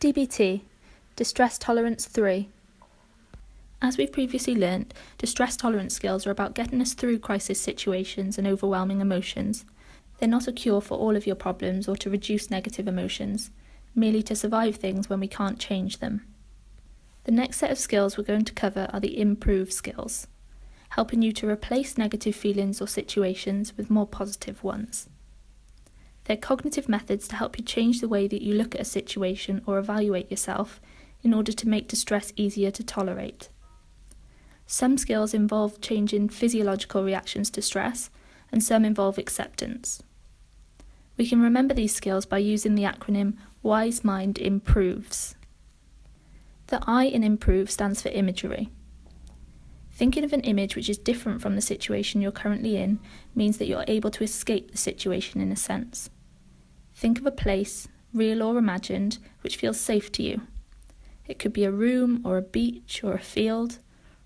DBT, Distress Tolerance 3. As we've previously learnt, distress tolerance skills are about getting us through crisis situations and overwhelming emotions. They're not a cure for all of your problems or to reduce negative emotions, merely to survive things when we can't change them. The next set of skills we're going to cover are the improve skills, helping you to replace negative feelings or situations with more positive ones. They're cognitive methods to help you change the way that you look at a situation or evaluate yourself in order to make distress easier to tolerate. Some skills involve changing physiological reactions to stress, and some involve acceptance. We can remember these skills by using the acronym WISE Mind Improves. The I in improve stands for imagery. Thinking of an image which is different from the situation you're currently in means that you're able to escape the situation in a sense. Think of a place, real or imagined, which feels safe to you. It could be a room or a beach or a field,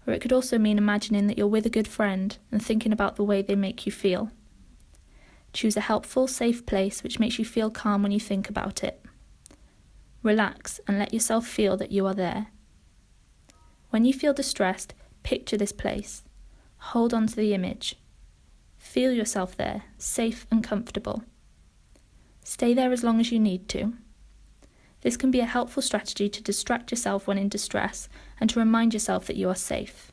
or it could also mean imagining that you're with a good friend and thinking about the way they make you feel. Choose a helpful, safe place which makes you feel calm when you think about it. Relax and let yourself feel that you are there. When you feel distressed, picture this place. Hold on to the image. Feel yourself there, safe and comfortable. Stay there as long as you need to. This can be a helpful strategy to distract yourself when in distress and to remind yourself that you are safe.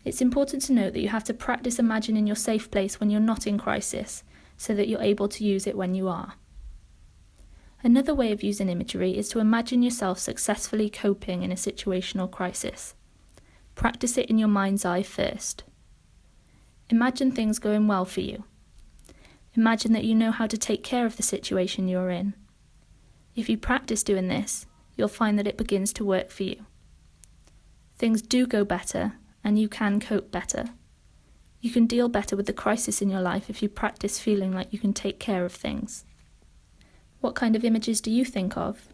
It's important to note that you have to practice imagining your safe place when you're not in crisis, so that you're able to use it when you are. Another way of using imagery is to imagine yourself successfully coping in a situational crisis. Practice it in your mind's eye first. Imagine things going well for you. Imagine that you know how to take care of the situation you're in. If you practice doing this, you'll find that it begins to work for you. Things do go better, and you can cope better. You can deal better with the crisis in your life if you practice feeling like you can take care of things. What kind of images do you think of?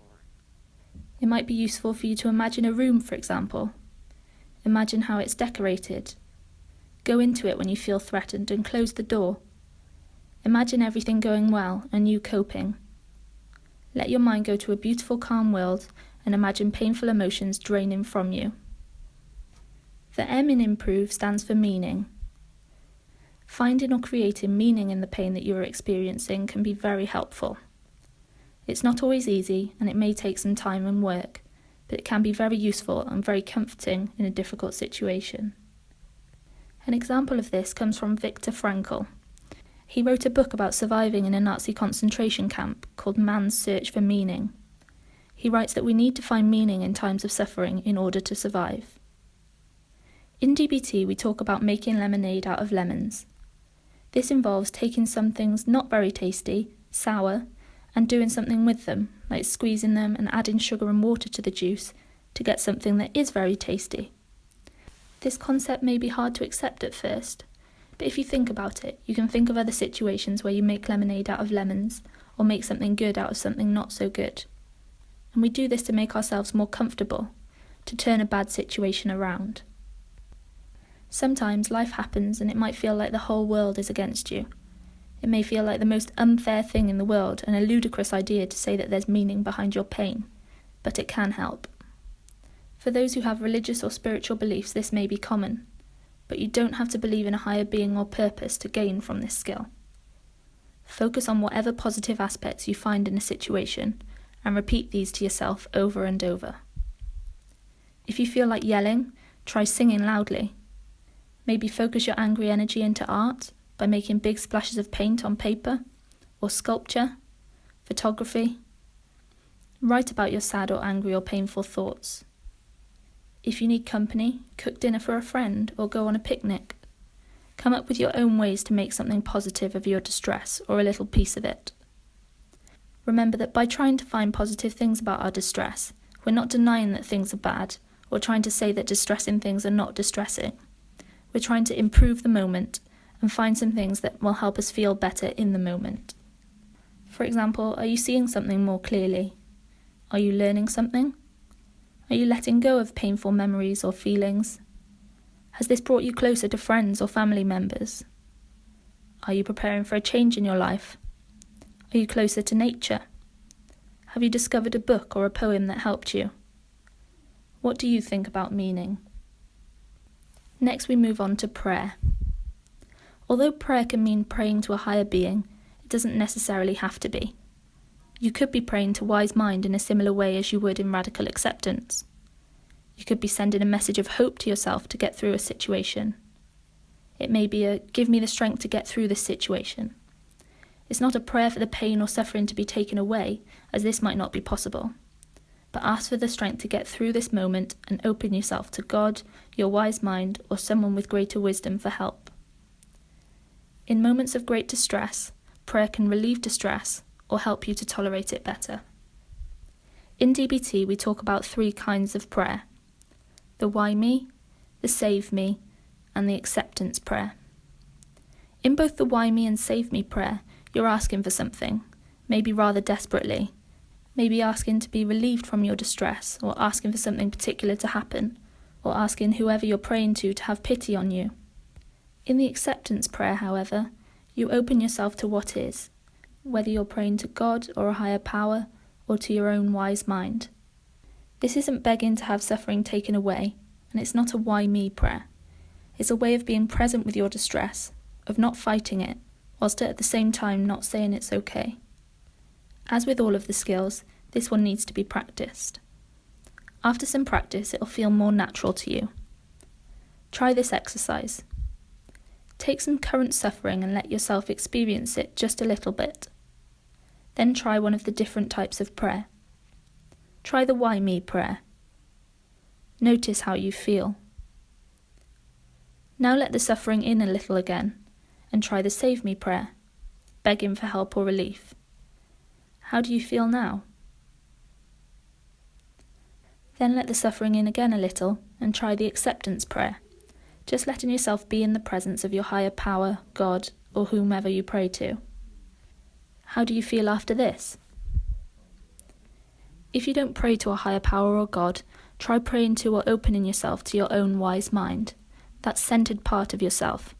It might be useful for you to imagine a room, for example. Imagine how it's decorated. Go into it when you feel threatened and close the door. Imagine everything going well and you coping. Let your mind go to a beautiful, calm world and imagine painful emotions draining from you. The M in improve stands for meaning. Finding or creating meaning in the pain that you are experiencing can be very helpful. It's not always easy and it may take some time and work, but it can be very useful and very comforting in a difficult situation. An example of this comes from Viktor Frankl. He wrote a book about surviving in a Nazi concentration camp called Man's Search for Meaning. He writes that we need to find meaning in times of suffering in order to survive. In DBT, we talk about making lemonade out of lemons. This involves taking some things not very tasty, sour, and doing something with them, like squeezing them and adding sugar and water to the juice to get something that is very tasty. This concept may be hard to accept at first, but if you think about it, you can think of other situations where you make lemonade out of lemons, or make something good out of something not so good. And we do this to make ourselves more comfortable, to turn a bad situation around. Sometimes life happens and it might feel like the whole world is against you. It may feel like the most unfair thing in the world and a ludicrous idea to say that there's meaning behind your pain, but it can help. For those who have religious or spiritual beliefs, this may be common, but you don't have to believe in a higher being or purpose to gain from this skill. Focus on whatever positive aspects you find in a situation and repeat these to yourself over and over. If you feel like yelling, try singing loudly. Maybe focus your angry energy into art by making big splashes of paint on paper, or sculpture, photography. Write about your sad or angry or painful thoughts. If you need company, cook dinner for a friend or go on a picnic. Come up with your own ways to make something positive of your distress or a little piece of it. Remember that by trying to find positive things about our distress, we're not denying that things are bad or trying to say that distressing things are not distressing. We're trying to improve the moment and find some things that will help us feel better in the moment. For example, are you seeing something more clearly? Are you learning something? Are you letting go of painful memories or feelings? Has this brought you closer to friends or family members? Are you preparing for a change in your life? Are you closer to nature? Have you discovered a book or a poem that helped you? What do you think about meaning? Next we move on to prayer. Although prayer can mean praying to a higher being, it doesn't necessarily have to be. You could be praying to wise mind in a similar way as you would in radical acceptance. You could be sending a message of hope to yourself to get through a situation. It may be a give me the strength to get through this situation. It's not a prayer for the pain or suffering to be taken away, as this might not be possible. But ask for the strength to get through this moment and open yourself to God, your wise mind, or someone with greater wisdom for help. In moments of great distress, prayer can relieve distress or help you to tolerate it better. In DBT, we talk about 3 kinds of prayer: the why me, the save me, and the acceptance prayer. In both the why me and save me prayer, you're asking for something, maybe rather desperately, maybe asking to be relieved from your distress, or asking for something particular to happen, or asking whoever you're praying to have pity on you. In the acceptance prayer, however, you open yourself to what is, whether you're praying to God or a higher power, or to your own wise mind. This isn't begging to have suffering taken away, and it's not a why me prayer. It's a way of being present with your distress, of not fighting it, whilst at the same time not saying it's okay. As with all of the skills, this one needs to be practiced. After some practice, it'll feel more natural to you. Try this exercise. Take some current suffering and let yourself experience it just a little bit. Then try one of the different types of prayer. Try the why me prayer. Notice how you feel. Now let the suffering in a little again, and try the save me prayer, begging for help or relief. How do you feel now? Then let the suffering in again a little, and try the acceptance prayer, just letting yourself be in the presence of your higher power, God, or whomever you pray to. How do you feel after this? If you don't pray to a higher power or God, try praying to or opening yourself to your own wise mind, that centered part of yourself,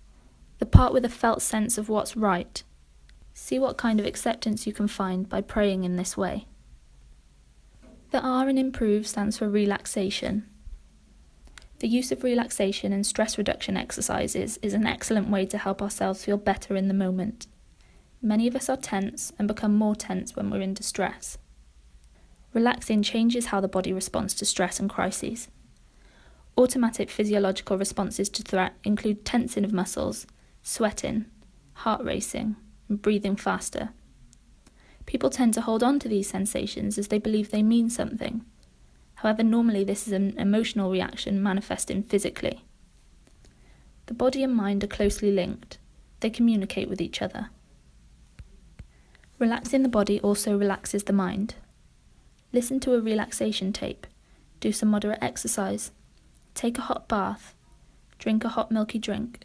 the part with a felt sense of what's right. See what kind of acceptance you can find by praying in this way. The R in improve stands for relaxation. The use of relaxation and stress reduction exercises is an excellent way to help ourselves feel better in the moment. Many of us are tense and become more tense when we're in distress. Relaxing changes how the body responds to stress and crises. Automatic physiological responses to threat include tensing of muscles, sweating, heart racing, and breathing faster. People tend to hold on to these sensations as they believe they mean something. However, normally this is an emotional reaction manifesting physically. The body and mind are closely linked. They communicate with each other. Relaxing the body also relaxes the mind. Listen to a relaxation tape, do some moderate exercise, take a hot bath, drink a hot milky drink,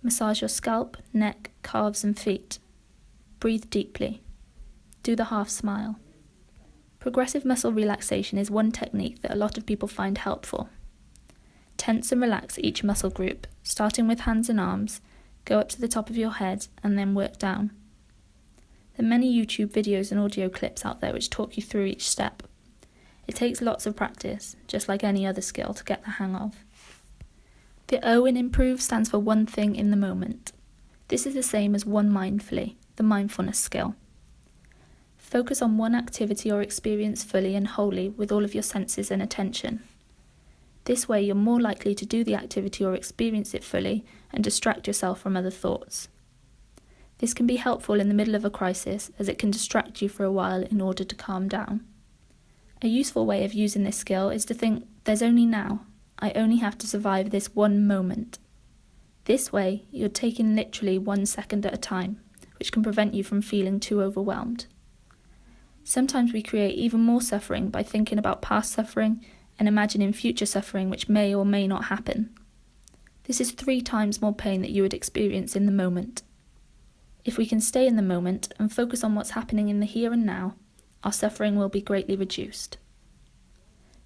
massage your scalp, neck, calves and feet. Breathe deeply. Do the half smile. Progressive muscle relaxation is one technique that a lot of people find helpful. Tense and relax each muscle group, starting with hands and arms, go up to the top of your head and then work down. There are many YouTube videos and audio clips out there which talk you through each step. It takes lots of practice, just like any other skill, to get the hang of. The O in improve stands for one thing in the moment. This is the same as one mindfully, the mindfulness skill. Focus on one activity or experience fully and wholly with all of your senses and attention. This way you're more likely to do the activity or experience it fully and distract yourself from other thoughts. This can be helpful in the middle of a crisis as it can distract you for a while in order to calm down. A useful way of using this skill is to think, there's only now. I only have to survive this one moment. This way, you're taking literally 1 second at a time, which can prevent you from feeling too overwhelmed. Sometimes we create even more suffering by thinking about past suffering and imagining future suffering which may or may not happen. This is 3 times more pain that you would experience in the moment. If we can stay in the moment and focus on what's happening in the here and now, our suffering will be greatly reduced.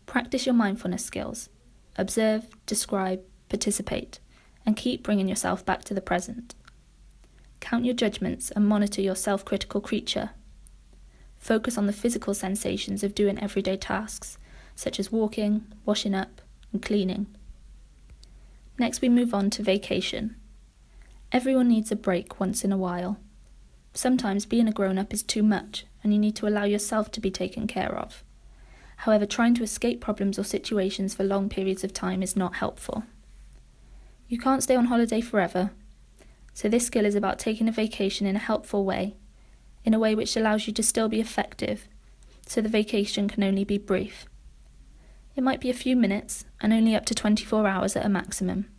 Practice your mindfulness skills. Observe, describe, participate, and keep bringing yourself back to the present. Count your judgments and monitor your self-critical creature. focus on the physical sensations of doing everyday tasks, such as walking, washing up, and cleaning. Next, we move on to vacation. Everyone needs a break once in a while. Sometimes being a grown-up is too much, and you need to allow yourself to be taken care of. However, trying to escape problems or situations for long periods of time is not helpful. You can't stay on holiday forever, so this skill is about taking a vacation in a helpful way, in a way which allows you to still be effective, so the vacation can only be brief. It might be a few minutes, and only up to 24 hours at a maximum.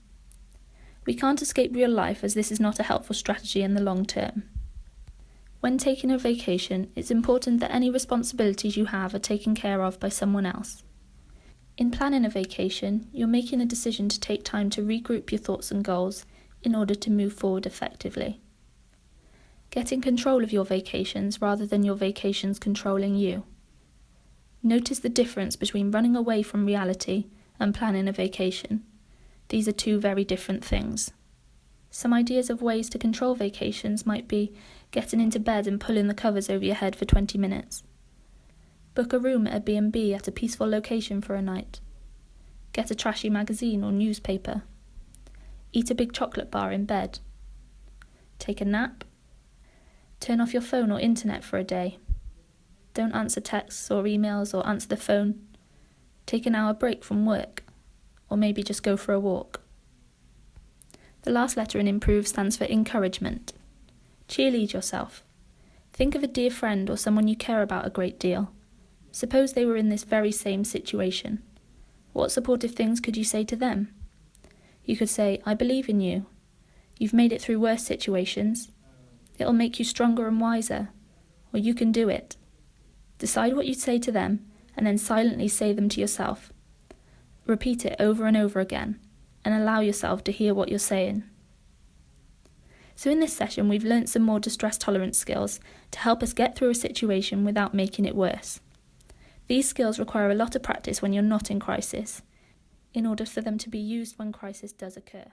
We can't escape real life, as this is not a helpful strategy in the long term. When taking a vacation, it's important that any responsibilities you have are taken care of by someone else. In planning a vacation, you're making a decision to take time to regroup your thoughts and goals in order to move forward effectively. Get in control of your vacations rather than your vacations controlling you. Notice the difference between running away from reality and planning a vacation. These are two very different things. Some ideas of ways to control vacations might be getting into bed and pulling the covers over your head for 20 minutes. Book a room at a B&B at a peaceful location for a night. Get a trashy magazine or newspaper. Eat a big chocolate bar in bed. Take a nap. Turn off your phone or internet for a day. Don't answer texts or emails or answer the phone. Take an hour break from work. Or maybe just go for a walk. The last letter in improve stands for encouragement. Cheerlead yourself. Think of a dear friend or someone you care about a great deal. Suppose they were in this very same situation. What supportive things could you say to them? You could say, I believe in you. You've made it through worse situations. It'll make you stronger and wiser. Or you can do it. Decide what you'd say to them and then silently say them to yourself. Repeat it over and over again and allow yourself to hear what you're saying. So in this session, we've learnt some more distress tolerance skills to help us get through a situation without making it worse. These skills require a lot of practice when you're not in crisis, in order for them to be used when crisis does occur.